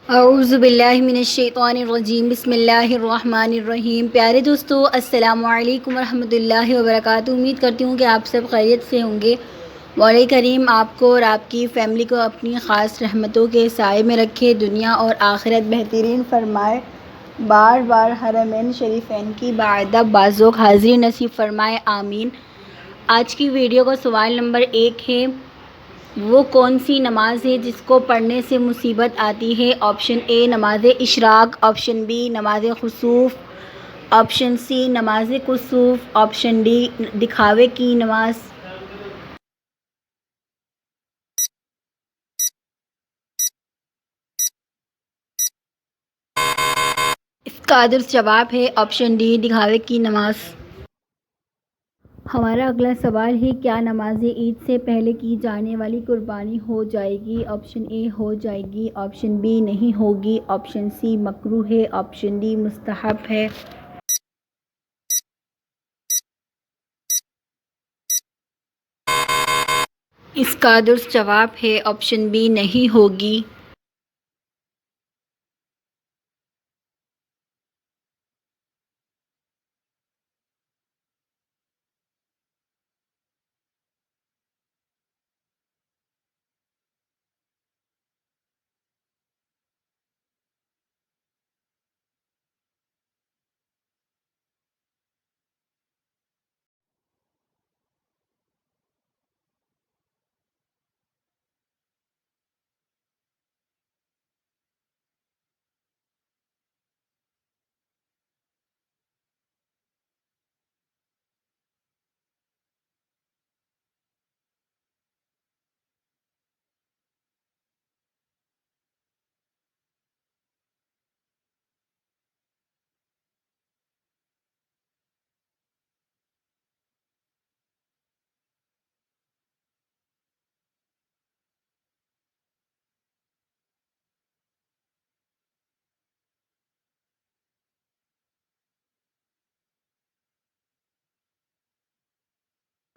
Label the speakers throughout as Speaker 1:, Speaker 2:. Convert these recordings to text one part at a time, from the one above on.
Speaker 1: اعوذ باللہ من الشیطان الرجیم، بسم اللہ الرحمن الرحیم۔ پیارے دوستو، السلام علیکم ورحمۃ اللہ وبرکاتہ۔ امید کرتی ہوں کہ آپ سب خیریت سے ہوں گے۔ مولا کریم آپ کو اور آپ کی فیملی کو اپنی خاص رحمتوں کے سائے میں رکھے، دنیا اور آخرت بہترین فرمائے، بار بار حرمین شریفین کی باعدب بازوق حاضری نصیب فرمائے، آمین۔ آج کی ویڈیو کا سوال نمبر 1 ہے، وہ کون سی نماز ہے جس کو پڑھنے سے مصیبت آتی ہے؟ آپشن اے نماز اشراق، آپشن بی نماز خسوف، آپشن سی نماز کسوف، آپشن ڈی دکھاوے کی نماز۔ اس کا درست جواب ہے آپشن ڈی دکھاوے کی نماز۔ ہمارا اگلا سوال ہے، کیا نماز عید سے پہلے کی جانے والی قربانی ہو جائے گی؟ آپشن اے ہو جائے گی، آپشن بی نہیں ہوگی، آپشن سی مکروہ ہے، آپشن ڈی مستحب ہے۔ اس کا درست جواب ہے آپشن بی نہیں ہوگی۔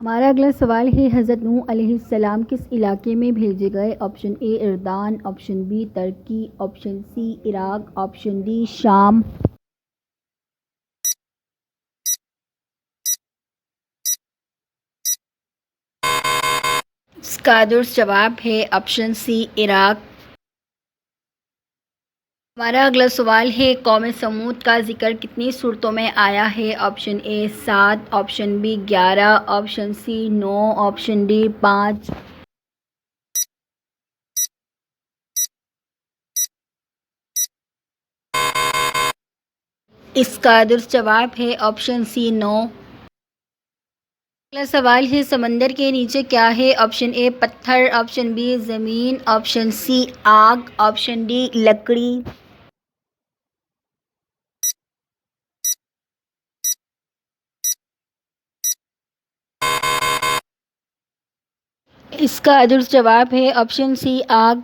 Speaker 1: ہمارا اگلا سوال ہے، حضرت نوح علیہ السلام کس علاقے میں بھیجے گئے؟ آپشن اے اردن، آپشن بی ترکی، آپشن سی عراق، آپشن ڈی شام۔ اس کا درست جواب ہے آپشن سی عراق۔ ہمارا اگلا سوال ہے، قوم سمود کا ذکر کتنی صورتوں میں آیا ہے؟ Option A 7، option B 11، option C 9، option D 5۔ اس کا درست جواب ہے آپشن سی 9۔ اگلا سوال ہے، سمندر کے نیچے کیا ہے؟ آپشن اے پتھر، آپشن بی زمین، آپشن سی آگ، آپشن ڈی لکڑی۔ اس کا درست جواب ہے آپشن سی آگ۔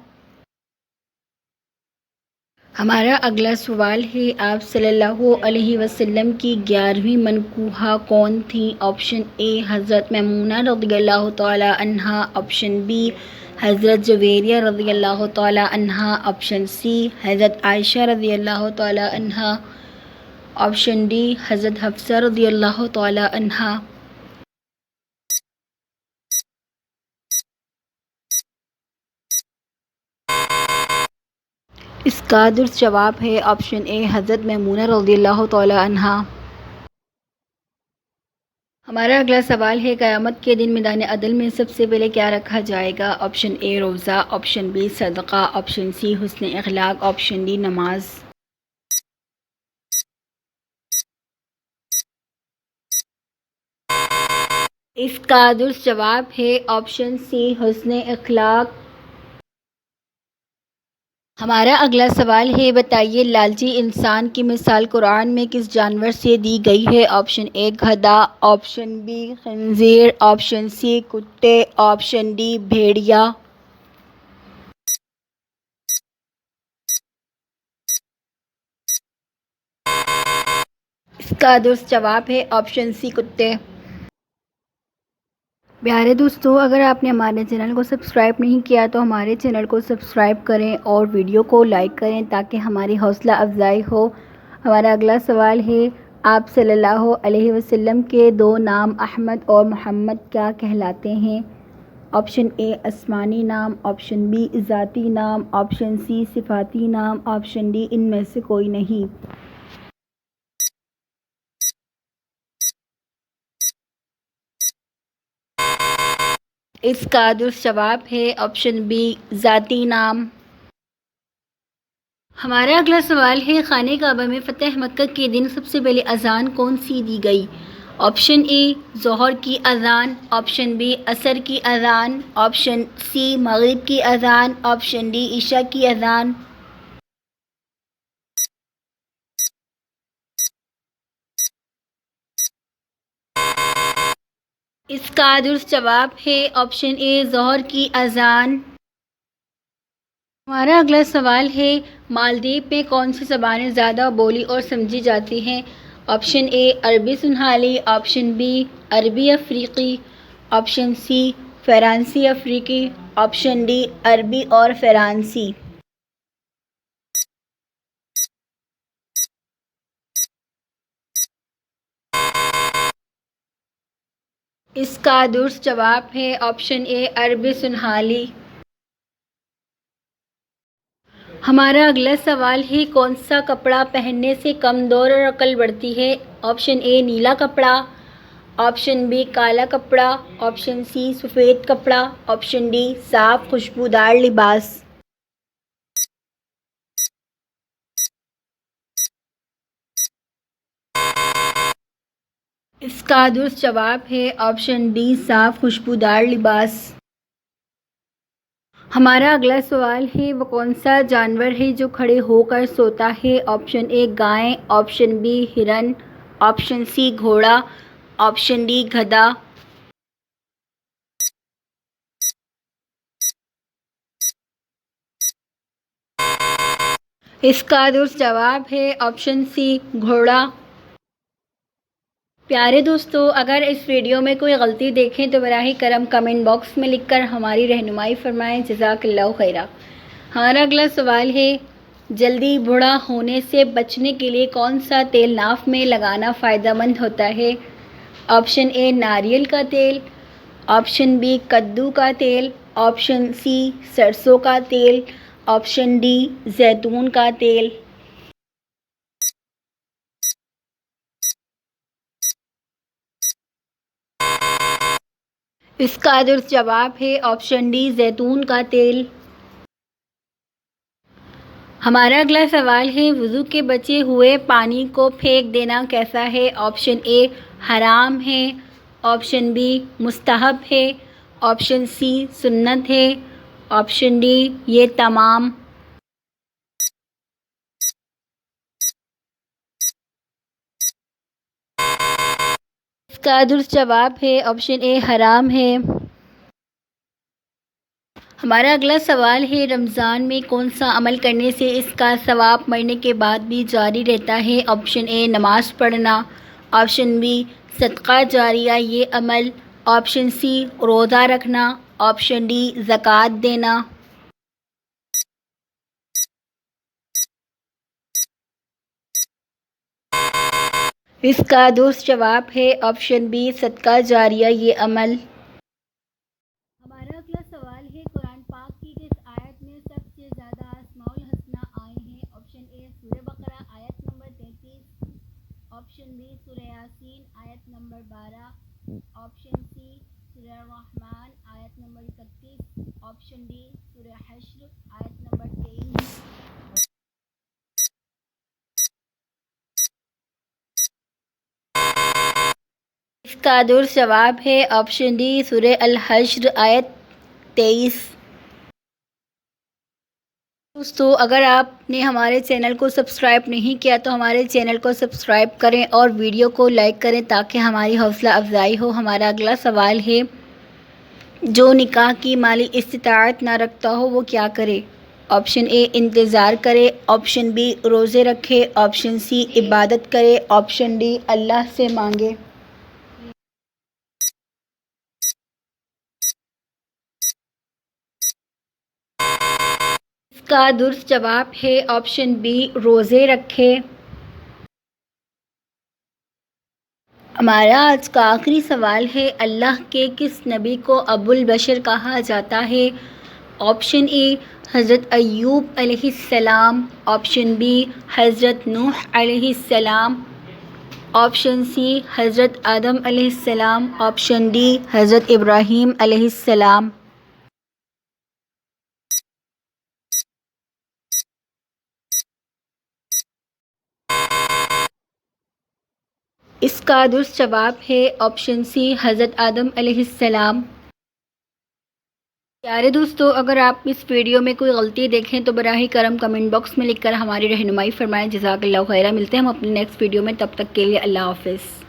Speaker 1: ہمارا اگلا سوال ہے، آپ صلی اللہ علیہ وسلم کی 11ویں منکوحہ کون تھیں؟ آپشن اے حضرت میمونہ رضی اللہ تعالی عنہا، آپشن بی حضرت جویریہ رضی اللہ تعالی عنہا، آپشن سی حضرت عائشہ رضی اللہ تعالی عنہا، آپشن ڈی حضرت حفصہ رضی اللہ تعالی عنہا۔ اس کا درست جواب ہے آپشن اے حضرت میمونہ رضی اللہ تعالی عنہا۔ ہمارا اگلا سوال ہے، قیامت کے دن میدان عدل میں سب سے پہلے کیا رکھا جائے گا؟ آپشن اے روزہ، آپشن بی صدقہ، آپشن سی حسن اخلاق، آپشن ڈی نماز۔ اس کا درست جواب ہے آپشن سی حسن اخلاق۔ ہمارا اگلا سوال ہے، بتائیے لالچی انسان کی مثال قرآن میں کس جانور سے دی گئی ہے؟ آپشن اے گدھا، آپشن بی خنزیر، آپشن سی کتے، آپشن ڈی بھیڑیا۔ اس کا درست جواب ہے آپشن سی کتے۔ پیارے دوستو، اگر آپ نے ہمارے چینل کو سبسکرائب نہیں کیا تو ہمارے چینل کو سبسکرائب کریں اور ویڈیو کو لائک کریں تاکہ ہماری حوصلہ افزائی ہو۔ ہمارا اگلا سوال ہے، آپ صلی اللہ علیہ وسلم کے دو نام احمد اور محمد کیا کہلاتے ہیں؟ آپشن اے آسمانی نام، آپشن بی ذاتی نام، آپشن سی صفاتی نام، آپشن ڈی ان میں سے کوئی نہیں۔ اس کا درست جواب ہے آپشن بی ذاتی نام۔ ہمارا اگلا سوال ہے، خانہ کعبہ میں فتح مکہ کے دن سب سے پہلے اذان کون سی دی گئی؟ آپشن اے ظہر کی اذان، آپشن بی عصر کی اذان، آپشن سی مغرب کی اذان، آپشن ڈی عشاء کی اذان۔ اس کا درست جواب ہے آپشن اے ظہر کی اذان۔ ہمارا اگلا سوال ہے، مالدیپ میں کون سی زبانیں زیادہ بولی اور سمجھی جاتی ہیں؟ آپشن اے عربی سنہالی، آپشن بی عربی افریقی، آپشن سی فرانسی افریقی، آپشن ڈی عربی اور فرانسی۔ اس کا درست جواب ہے آپشن اے عربی سنہالی۔ ہمارا اگلا سوال ہے، کون سا کپڑا پہننے سے کم دور اور عقل بڑھتی ہے؟ آپشن اے نیلا کپڑا، آپشن بی کالا کپڑا، آپشن سی سفید کپڑا، آپشن ڈی صاف خوشبودار لباس۔ اس کا درست جواب ہے آپشن ڈی صاف خوشبودار لباس۔ ہمارا اگلا سوال ہے، وہ کون سا جانور ہے جو کھڑے ہو کر سوتا ہے؟ آپشن اے گائے، آپشن بی ہرن، آپشن سی گھوڑا، آپشن ڈی گدھا۔ اس کا درست جواب ہے آپشن سی گھوڑا۔ پیارے دوستو، اگر اس ویڈیو میں کوئی غلطی دیکھیں تو براہ کرم کمنٹ باکس میں لکھ کر ہماری رہنمائی فرمائیں، جزاک اللہ خیرا۔ ہمارا اگلا سوال ہے، جلدی بوڑھا ہونے سے بچنے کے لیے کون سا تیل ناف میں لگانا فائدہ مند ہوتا ہے؟ آپشن اے ناریل کا تیل، آپشن بی کدو کا تیل، آپشن سی سرسوں کا تیل، آپشن ڈی زیتون کا تیل۔ اس کا درست جواب ہے آپشن ڈی زیتون کا تیل۔ ہمارا اگلا سوال ہے، وضو کے بچے ہوئے پانی کو پھینک دینا کیسا ہے؟ آپشن اے حرام ہے، آپشن بی مستحب ہے، آپشن سی سنت ہے، آپشن ڈی یہ تمام۔ اس کا درست جواب ہے آپشن اے حرام ہے۔ ہمارا اگلا سوال ہے، رمضان میں کون سا عمل کرنے سے اس کا ثواب مرنے کے بعد بھی جاری رہتا ہے؟ آپشن اے نماز پڑھنا، آپشن بی صدقہ جاریہ یہ عمل، آپشن سی روزہ رکھنا، آپشن ڈی زکوٰۃ دینا۔ اس کا درست جواب ہے آپشن بی صدقہ جاریہ یہ عمل۔ ہمارا اگلا سوال ہے، قرآن پاک کی کس آیت میں سب سے زیادہ اسماء الحسنی آئے ہیں؟ آپشن اے سورہ بقرہ آیت نمبر 33، آپشن بی سورہ یاسین آیت نمبر 12، آپشن سی سورہ الرحمن آیت نمبر 31، آپشن ڈی سورہ حشر آیت نمبر 23۔ اس کا درست جواب ہے آپشن ڈی سورہ الحشر آیت 23۔ دوستو، اگر آپ نے ہمارے چینل کو سبسکرائب نہیں کیا تو ہمارے چینل کو سبسکرائب کریں اور ویڈیو کو لائک کریں تاکہ ہماری حوصلہ افزائی ہو۔ ہمارا اگلا سوال ہے، جو نکاح کی مالی استطاعت نہ رکھتا ہو وہ کیا کرے؟ آپشن اے انتظار کرے، آپشن بی روزے رکھے، آپشن سی عبادت کرے، آپشن ڈی اللہ سے مانگے۔ کا درست جواب ہے آپشن بی روزے رکھے۔ ہمارا آج کا آخری سوال ہے، اللہ کے کس نبی کو ابو البشر کہا جاتا ہے؟ آپشن اے حضرت ایوب علیہ السلام، آپشن بی حضرت نوح علیہ السلام، آپشن سی حضرت آدم علیہ السلام، آپشن ڈی حضرت ابراہیم علیہ السلام۔ اس کا درست جواب ہے آپشن سی حضرت آدم علیہ السلام۔ پیارے دوستو، اگر آپ اس ویڈیو میں کوئی غلطی دیکھیں تو براہ کرم کمنٹ باکس میں لکھ کر ہماری رہنمائی فرمائیں۔ جزاک اللہ خیرہ۔ ملتے ہیں ہم اپنے نیکسٹ ویڈیو میں، تب تک کے لیے اللہ حافظ۔